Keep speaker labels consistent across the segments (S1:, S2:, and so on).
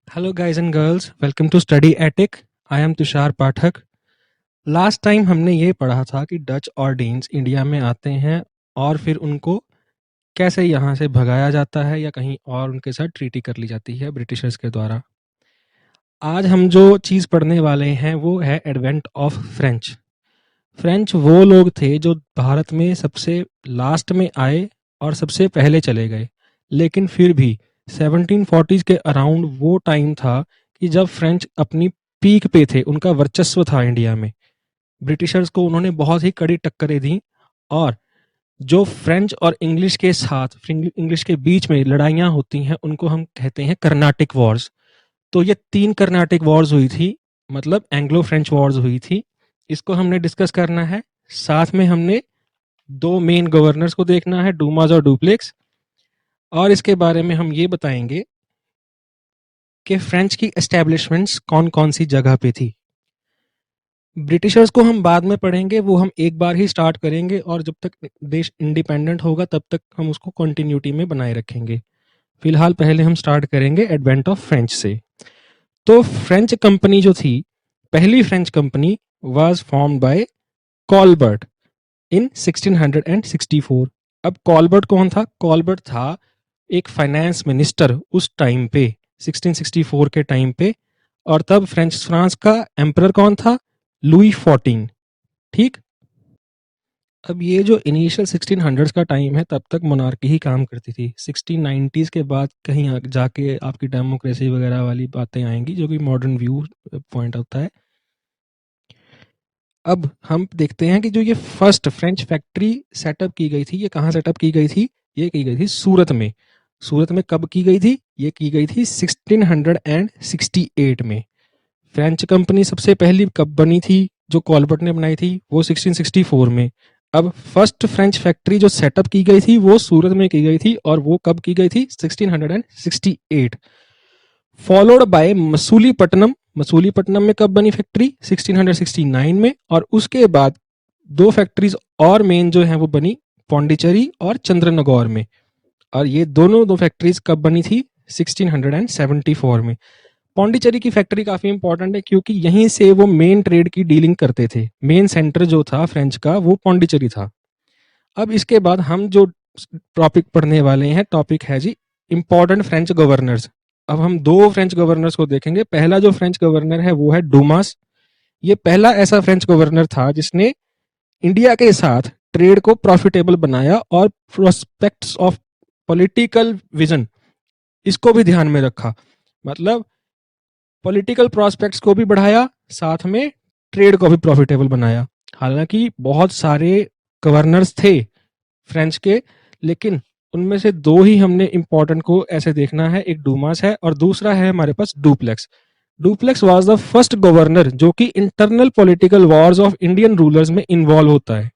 S1: Hello, guys and girls. Welcome to Study Attic. I am Tushar Pathak. Last time हमने ये पढ़ा था कि डच और डेन्स इंडिया में आते हैं और फिर उनको कैसे यहाँ से भगाया जाता है या कहीं और उनके साथ ट्रीटी कर ली जाती है ब्रिटिशर्स के द्वारा. आज हम जो चीज़ पढ़ने वाले हैं वो है एडवेंट ऑफ फ्रेंच. फ्रेंच वो लोग थे जो भारत में सबसे लास्ट में आए और सबसे पहले चले गए, लेकिन फिर भी 1740s के अराउंड वो टाइम था कि जब फ्रेंच अपनी पीक पे थे, उनका वर्चस्व था इंडिया में. ब्रिटिशर्स को उन्होंने बहुत ही कड़ी टक्करें दी और जो फ्रेंच और इंग्लिश के साथ इंग्लिश के बीच में लड़ाइयाँ होती हैं उनको हम कहते हैं कर्नाटिक वॉर्स. तो ये 3 कर्नाटिक वॉर्स हुई थी, मतलब एंग्लो फ्रेंच वॉर्स हुई थी. इसको हमने डिस्कस करना है. साथ में हमने 2 मेन गवर्नर्स को देखना है, डूमास और डुप्लेक्स, और इसके बारे में हम ये बताएंगे कि फ्रेंच की एस्टैब्लिशमेंट्स कौन-कौन सी जगह पे थी. ब्रिटिशर्स को हम बाद में पढ़ेंगे, वो हम एक बार ही स्टार्ट करेंगे और जब तक देश इंडिपेंडेंट होगा तब तक हम उसको कंटिन्यूटी में बनाए रखेंगे. फिलहाल पहले हम स्टार्ट करेंगे एडवेंट ऑफ फ्रेंच से. तो फ्रेंच कंपनी जो थी, पहली French company was formed by Colbert in 1664. अब कॉलबर्ट कौन था? कॉलबर्ट था एक फाइनेंस मिनिस्टर उस टाइम पे, 1664 के टाइम पे. और तब फ्रांस का एम्परर कौन था? लुई 14. ठीक. अब ये जो इनिशियल 1600s का टाइम है, तब तक मोनार्की ही काम करती थी. 1690s के बाद कहीं जाके आपकी डेमोक्रेसी वगैरह वाली बातें आएंगी, जो कि मॉडर्न व्यू पॉइंट होता है. अब हम देखते हैं कि जो ये फर्स्ट फ्रेंच फैक्ट्री सेटअप की गई थी, ये कहाँ सेटअप की गई थी? ये की गई थी सूरत में. सूरत में कब की गई थी? ये की गई थी 1668 में. फ्रेंच कंपनी सबसे पहली कब बनी थी? जो कॉलबर्ट ने बनाई थी, वो 1664 में. अब फर्स्ट फ्रेंच फैक्ट्री जो सेटअप की गई थी वो सूरत में की गई थी, और वो कब की गई थी? 1668. Followed by Masulipatnam. मसूलीपट्टनम में कब बनी फैक्ट्री? 1669 में. और उसके बाद 2 फैक्ट्रीज और मेन जो हैं वो बनी पौंडीचेरी और चंद्रनगौर में. और ये दोनों 2 फैक्ट्रीज कब बनी थी? 1674 में. पौंडीचेरी की फैक्ट्री काफी इंपॉर्टेंट है क्योंकि यहीं से वो मेन ट्रेड की डीलिंग करते थे. मेन सेंटर जो था फ्रेंच का वो पौंडीचेरी था. अब इसके बाद हम जो टॉपिक पढ़ने वाले हैं, टॉपिक है जी इंपॉर्टेंट फ्रेंच गवर्नर्स. अब हम 2 फ्रेंच गवर्नर्स को देखेंगे. पहला जो फ्रेंच गवर्नर है वो है डूमास. ये पहला ऐसा फ्रेंच गवर्नर था जिसने इंडिया के साथ ट्रेड को प्रॉफिटेबल बनाया और प्रोस्पेक्ट्स ऑफ पॉलिटिकल विजन, इसको भी ध्यान में रखा. मतलब पॉलिटिकल प्रोस्पेक्ट्स को भी बढ़ाया, साथ में ट्रेड को भी प्रॉफिटेबल बनाया. हालांकि बहुत सारे गवर्नर्स थे फ्रेंच के, लेकिन उनमें से 2 ही हमने इंपॉर्टेंट को ऐसे देखना है. एक डूमास है और दूसरा है हमारे पास Dupleix. Dupleix was the first governor जो कि internal political wars of Indian rulers में इन्वॉल्व होता है.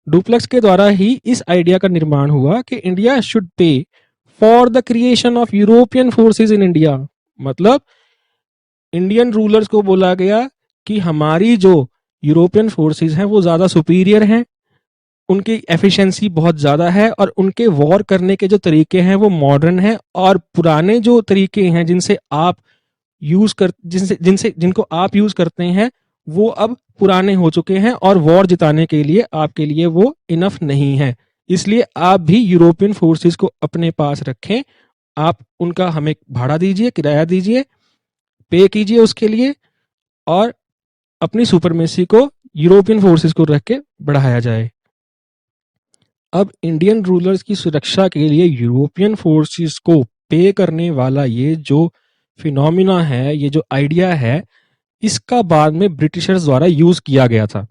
S1: डुप्लेक्स के द्वारा ही इस आइडिया का निर्माण हुआ कि India should pay for the creation of European forces in India. मतलब इंडियन रूलर्स को बोला गया कि हमारी जो यूरोपियन फोर्सेस हैं वो ज़्यादा सुपीरियर हैं, उनकी एफिशिएंसी बहुत ज़्यादा है और उनके वॉर करने के जो तरीके हैं वो मॉडर्न हैं, और पुराने जो तरीके हैं जिनसे आप जिनको आप यूज़ करते हैं वो अब पुराने हो चुके हैं और वॉर जिताने के लिए आपके लिए वो इनफ नहीं है. इसलिए आप भी यूरोपियन फोर्सेस को अपने पास रखें. आप उनका हमें भाड़ा दीजिए, किराया दीजिए, पे कीजिए उसके लिए, और अपनी सुपरमेसी को यूरोपियन फोर्सेस को रख के बढ़ाया जाए. अब इंडियन रूलर्स की सुरक्षा के लिए यूरोपियन फोर्सेस को पे करने वाला ये जो फिनोमिना है, ये जो आइडिया है, इसका बाद में ब्रिटिशर्स द्वारा यूज किया गया था.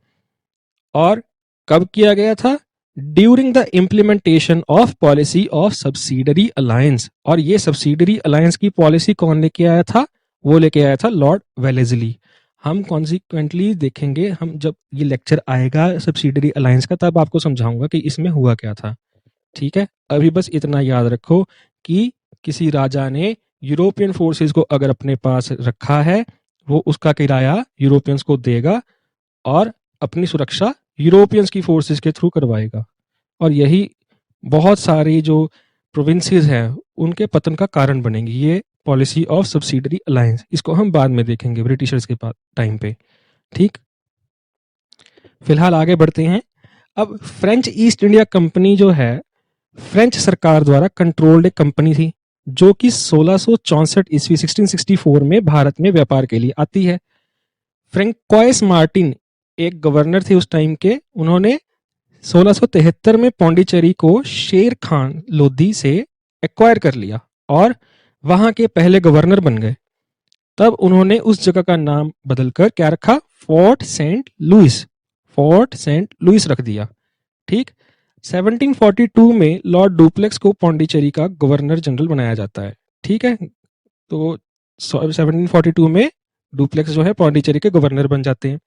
S1: और कब किया गया था? During the implementation of policy of subsidiary alliance. और ये सब्सिडरी अलायंस की पॉलिसी कौन लेके आया था? वो लेके आया था लॉर्ड वेलेस्ली. हम कॉन्सिक्वेंटली देखेंगे, हम जब ये लेक्चर आएगा सब्सिडरी अलायंस का तब आपको समझाऊंगा कि इसमें हुआ क्या था. ठीक है. अभी बस इतना याद रखो कि किसी राजा ने यूरोपियन फोर्सेस को अगर अपने पास रखा है, वो उसका किराया यूरोपियंस को देगा और अपनी सुरक्षा यूरोपियंस की फोर्सेस के थ्रू करवाएगा. और यही बहुत सारी जो प्रोविंसेस हैं उनके पतन का कारण बनेंगी. ये पॉलिसी ऑफ सब्सिडरी अलायंस, इसको हम बाद में देखेंगे ब्रिटिशर्स के टाइम पे। ठीक, फिलहाल आगे बढ़ते हैं। अब फ्रेंच ईस्ट इंडिया कंपनी जो है फ्रेंच सरकार द्वारा कंट्रोल्ड एक कंपनी थी, जो कि 1664 ईस्वी 1664 में भारत में व्यापार के लिए आती है। फ्रेंकोइस मार्टिन एक गवर्नर थे उस टाइम के, उन्होंने 1673 में पौंडीचेरी को शेर खान लोधी से एक्वायर कर लिया और वहां के पहले गवर्नर बन गए। तब उन्होंने उस जगह का नाम बदलकर क्या रखा, Fort Saint Louis, Fort Saint Louis रख दिया। ठीक, 1742 में लॉर्ड डुप्लेक्स को पौंडीचेरी का गवर्नर जनरल बनाया जाता है। ठीक है, तो 1742 में डुप्लेक्स जो है पौंडीचेरी के गवर्नर बन जाते हैं।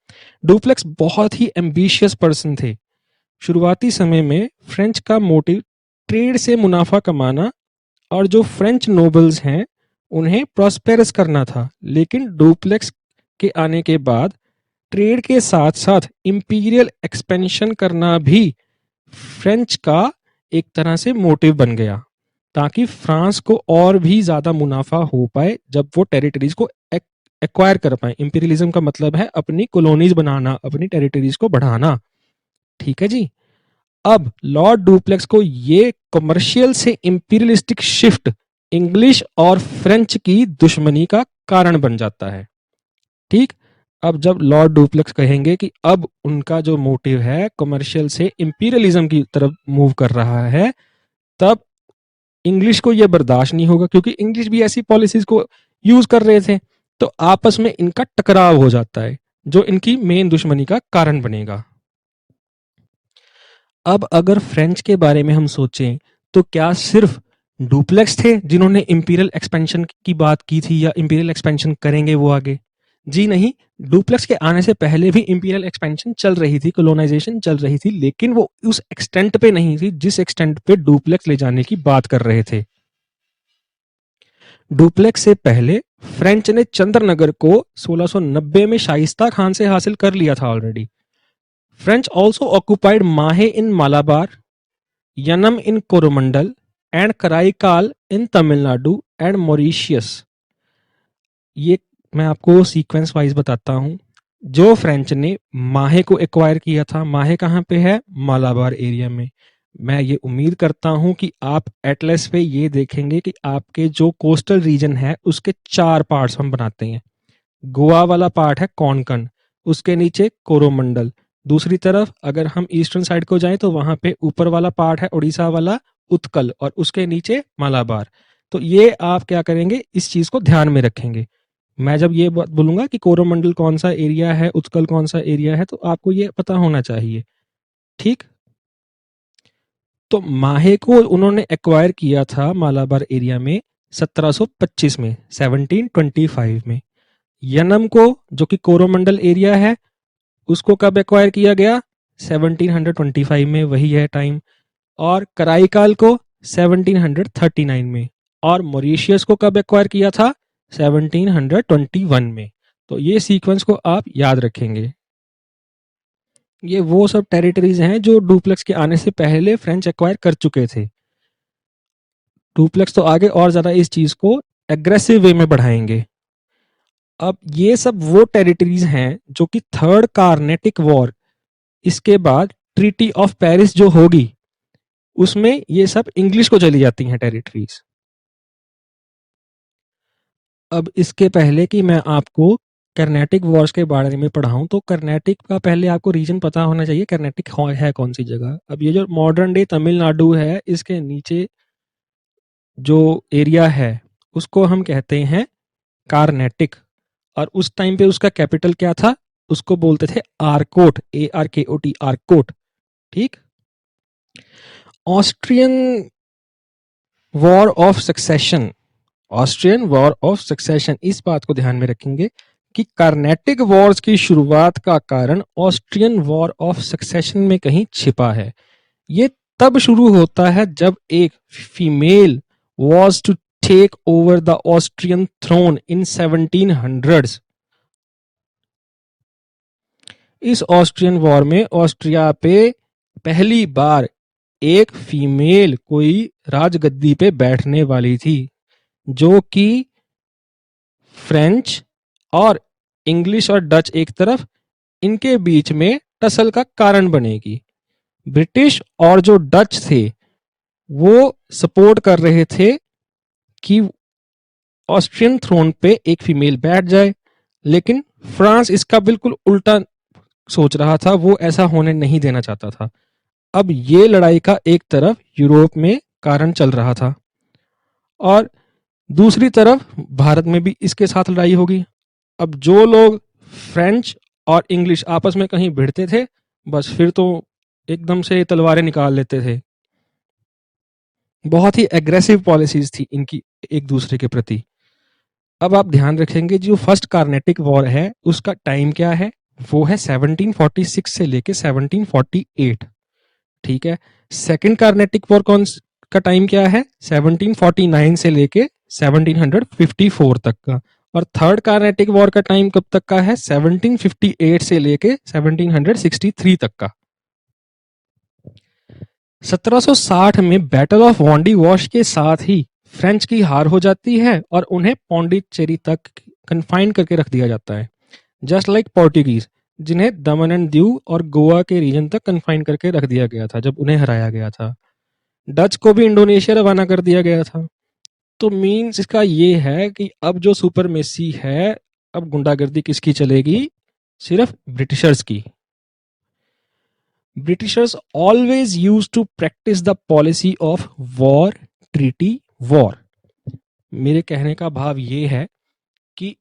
S1: डुप्लेक्स बहुत ही एम्बिशियस पर्सन थे। शुरुआती समय में फ्रेंच का मोटिव ट्रेड से मुनाफा कमाना और जो फ्रेंच नोबल्स हैं उन्हें प्रॉस्पेरस करना था, लेकिन डुप्लेक्स के आने के बाद ट्रेड के साथ साथ इंपीरियल एक्सपेंशन करना भी फ्रेंच का एक तरह से मोटिव बन गया, ताकि फ्रांस को और भी ज्यादा मुनाफा हो पाए जब वो टेरिटरीज को एक्वायर कर पाए। इंपीरियलिज्म का मतलब है अपनी कॉलोनीज बनाना, अपनी टेरिटरीज को बढ़ाना। ठीक है जी। अब लॉर्ड डुप्लेक्स को ये कमर्शियल से इंपीरियलिस्टिक शिफ्ट इंग्लिश और फ्रेंच की दुश्मनी का कारण बन जाता है। ठीक, अब जब लॉर्ड डुप्लेक्स कहेंगे कि अब उनका जो मोटिव है कमर्शियल से इंपीरियलिज्म की तरफ मूव कर रहा है, तब इंग्लिश को यह बर्दाश्त नहीं होगा, क्योंकि इंग्लिश भी ऐसी पॉलिसीज को यूज कर रहे थे। तो आपस में इनका टकराव हो जाता है, जो इनकी मेन दुश्मनी का कारण बनेगा। अब अगर फ्रेंच के बारे में हम सोचें तो क्या सिर्फ डुप्लेक्स थे जिन्होंने इंपीरियल एक्सपेंशन की बात की थी या इंपीरियल एक्सपेंशन करेंगे वो आगे? जी नहीं, डुप्लेक्स के आने से पहले भी इंपीरियल एक्सपेंशन चल रही थी, कॉलोनाइजेशन चल रही थी, लेकिन वो उस एक्सटेंट पे नहीं थी जिस एक्सटेंट पे डुप्लेक्स ले जाने की बात कर रहे थे। डुप्लेक्स से पहले फ्रेंच ने चंद्रनगर को 1690 में शाइस्ता खान से हासिल कर लिया था already. French also occupied Mahe in Malabar, Yanam in Coromandel, and Karaikal in Tamil Nadu and Mauritius. ये मैं आपको सीक्वेंस वाइज बताता हूँ। जो फ्रेंच ने माहे को एक्वायर किया था, माहे कहाँ पे है, मालाबार एरिया में। मैं ये उम्मीद करता हूँ कि आप एटलस पे ये देखेंगे कि आपके जो कोस्टल रीजन है उसके 4 पार्ट्स हम बनाते हैं। गोवा वाला पार्ट है कोंकण, उसके नीचे कोरोमंडल, दूसरी तरफ अगर हम ईस्टर्न साइड को जाएं तो वहां पे ऊपर वाला पार्ट है उड़ीसा वाला उत्कल, और उसके नीचे मालाबार। तो ये आप क्या करेंगे, इस चीज को ध्यान में रखेंगे। मैं जब ये बात बोलूंगा कि कोरोमंडल कौन सा एरिया है, उत्कल कौन सा एरिया है, तो आपको ये पता होना चाहिए। ठीक, तो माहे को उन्होंने एक्वायर किया था मालाबार एरिया में 1725 में, 1725 में। यनम को जो कि कोरोमंडल एरिया है उसको कब एक्वायर किया गया, 1725 में, वही है टाइम। और कराईकाल को 1739 में, और मॉरिशियस को कब एक्वायर किया था, 1721 में। तो ये सीक्वेंस को आप याद रखेंगे। ये वो सब टेरिटरीज हैं जो डुप्लेक्स के आने से पहले फ्रेंच एक्वायर कर चुके थे। डुप्लेक्स तो आगे और ज्यादा इस चीज को एग्रेसिव वे में बढ़ाएंगे। अब ये सब वो टेरिटरीज हैं जो कि थर्ड कार्नेटिक वॉर, इसके बाद ट्रीटी ऑफ पेरिस जो होगी उसमें ये सब इंग्लिश को चली जाती हैं टेरिटरीज। अब इसके पहले कि मैं आपको कर्नाटिक वॉर्स के बारे में पढ़ाऊं, तो कर्नाटिक का पहले आपको रीजन पता होना चाहिए, कर्नाटिक है कौन सी जगह। अब ये जो मॉडर्न डे तमिलनाडु है, इसके नीचे जो एरिया है उसको हम कहते हैं कार्नेटिक, और उस टाइम पे उसका कैपिटल क्या था, उसको बोलते थे आरकोट, ARKOT, आरकोट। ठीक, Austrian war of succession, Austrian war of succession, इस बात को ध्यान में रखेंगे कि कार्नेटिक वॉर्स की शुरुआत का कारण ऑस्ट्रियन वॉर ऑफ सक्सेशन में कहीं छिपा है। ये तब शुरू होता है जब एक female was to take over the Austrian throne in 1700s। इस ऑस्ट्रियन वॉर में ऑस्ट्रिया पे पहली बार एक फीमेल कोई राजगद्दी पे बैठने वाली थी, जो कि फ्रेंच और इंग्लिश और डच एक तरफ, इनके बीच में टसल का कारण बनेगी। ब्रिटिश और जो डच थे वो सपोर्ट कर रहे थे कि ऑस्ट्रियन थ्रोन पे एक फीमेल बैठ जाए, लेकिन फ्रांस इसका बिल्कुल उल्टा सोच रहा था, वो ऐसा होने नहीं देना चाहता था। अब ये लड़ाई का एक तरफ यूरोप में कारण चल रहा था और दूसरी तरफ भारत में भी इसके साथ लड़ाई होगी। अब जो लोग फ्रेंच और इंग्लिश आपस में कहीं भिड़ते थे, बस फिर तो एकदम से तलवारें निकाल लेते थे। बहुत ही एग्रेसिव पॉलिसीज थी इनकी एक दूसरे के प्रति। अब आप ध्यान रखेंगे जो फर्स्ट कार्नेटिक वॉर है उसका टाइम क्या है, वो है 1746 से लेके 1748। ठीक है। सेकंड कार्नेटिक वॉर का टाइम क्या है, 1749 से लेके 1754 तक का। और थर्ड कार्नेटिक वॉर का टाइम कब तक का है, 1758 से लेके 1763 तक का। 1760 में बैटल ऑफ वॉन्डी वॉश के साथ ही फ्रेंच की हार हो जाती है और उन्हें पौंडीचेरी तक कन्फाइन करके रख दिया जाता है, जस्ट लाइक पोर्टुगीज जिन्हें दमन एंड दीव और गोवा के रीजन तक कन्फाइन करके रख दिया गया था जब उन्हें हराया गया था। डच को भी इंडोनेशिया रवाना कर दिया गया था। तो मीन्स इसका ये है कि अब जो सुपरमेसी है, अब गुंडागर्दी किसकी चलेगी, सिर्फ ब्रिटिशर्स की। Britishers always used to practice the policy of war, treaty, war. मेरे कहने का भाव ये है कि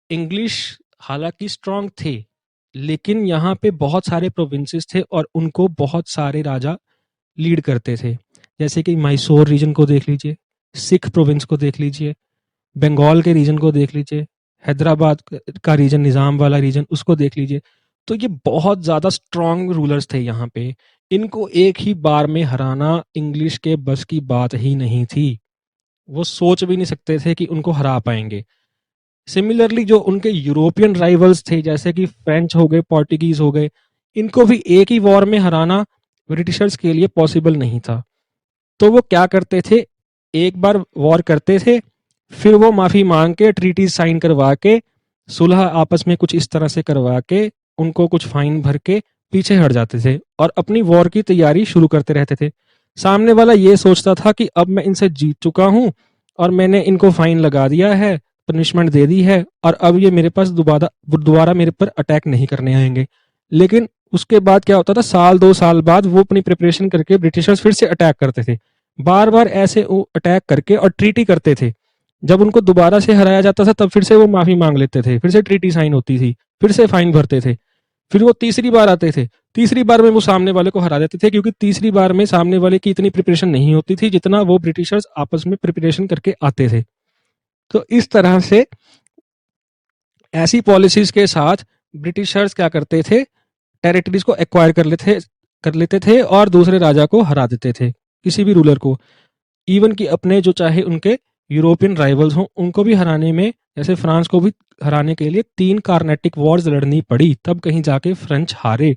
S1: इंग्लिश हालांकि स्ट्रांग थे, लेकिन यहाँ पे बहुत सारे प्रोविंसेस थे और उनको बहुत सारे राजा लीड करते थे। जैसे कि मैसूर रीजन को देख लीजिए, सिख प्रोविंस को देख लीजिए, बंगाल के रीजन को देख लीजिए, हैदराबाद का रीजन, निजाम वाला रीजन, उसको देख लीजिए। तो ये बहुत ज़्यादा स्ट्रांग रूलर्स थे यहाँ पे। इनको एक ही बार में हराना इंग्लिश के बस की बात ही नहीं थी। वो सोच भी नहीं सकते थे कि उनको हरा पाएंगे। सिमिलरली जो उनके यूरोपियन राइवल्स थे जैसे कि फ्रेंच हो गए, पोर्टुगीज हो गए, इनको भी एक ही वॉर में हराना ब्रिटिशर्स के लिए पॉसिबल नहीं था। तो वो क्या करते थे, एक बार वॉर करते थे, फिर वो माफी मांग के ट्रीटीज साइन करवा के, सुलह आपस में कुछ इस तरह से करवा के, उनको कुछ फाइन भर के पीछे हट जाते थे और अपनी वॉर की तैयारी शुरू करते रहते थे। सामने वाला ये सोचता था कि अब मैं इनसे जीत चुका हूं और मैंने इनको फाइन लगा दिया है, पनिशमेंट दे दी है, और अब ये मेरे पास दोबारा मेरे पर अटैक नहीं करने आएंगे। लेकिन उसके बाद क्या होता था, साल 2 साल बाद वो अपनी प्रिपरेशन करके ब्रिटिशर्स फिर से अटैक करते थे। बार बार ऐसे वो अटैक करके और ट्रीटी करते थे। जब उनको दोबारा से हराया जाता था तब फिर से वो माफी मांग लेते थे, फिर से ट्रीटी साइन होती थी, फिर से फाइन भरते थे। फिर वो तीसरी बार आते थे, तीसरी बार में वो सामने वाले को हरा देते थे, क्योंकि तीसरी बार में सामने वाले की इतनी प्रिपरेशन नहीं होती थी जितना वो ब्रिटिशर्स आपस में प्रिपरेशन करके आते थे। तो इस तरह से ऐसी पॉलिसीज के साथ ब्रिटिशर्स क्या करते थे, टेरिटरीज को एक्वायर कर लेते थे और दूसरे राजा को हरा देते थे, किसी भी रूलर को। इवन कि अपने जो चाहे उनके यूरोपियन राइवल्स हों उनको भी हराने में, जैसे फ्रांस को भी हराने के लिए 3 कार्नेटिक वॉर्स लड़नी पड़ी, तब कहीं जाके फ्रेंच हारे।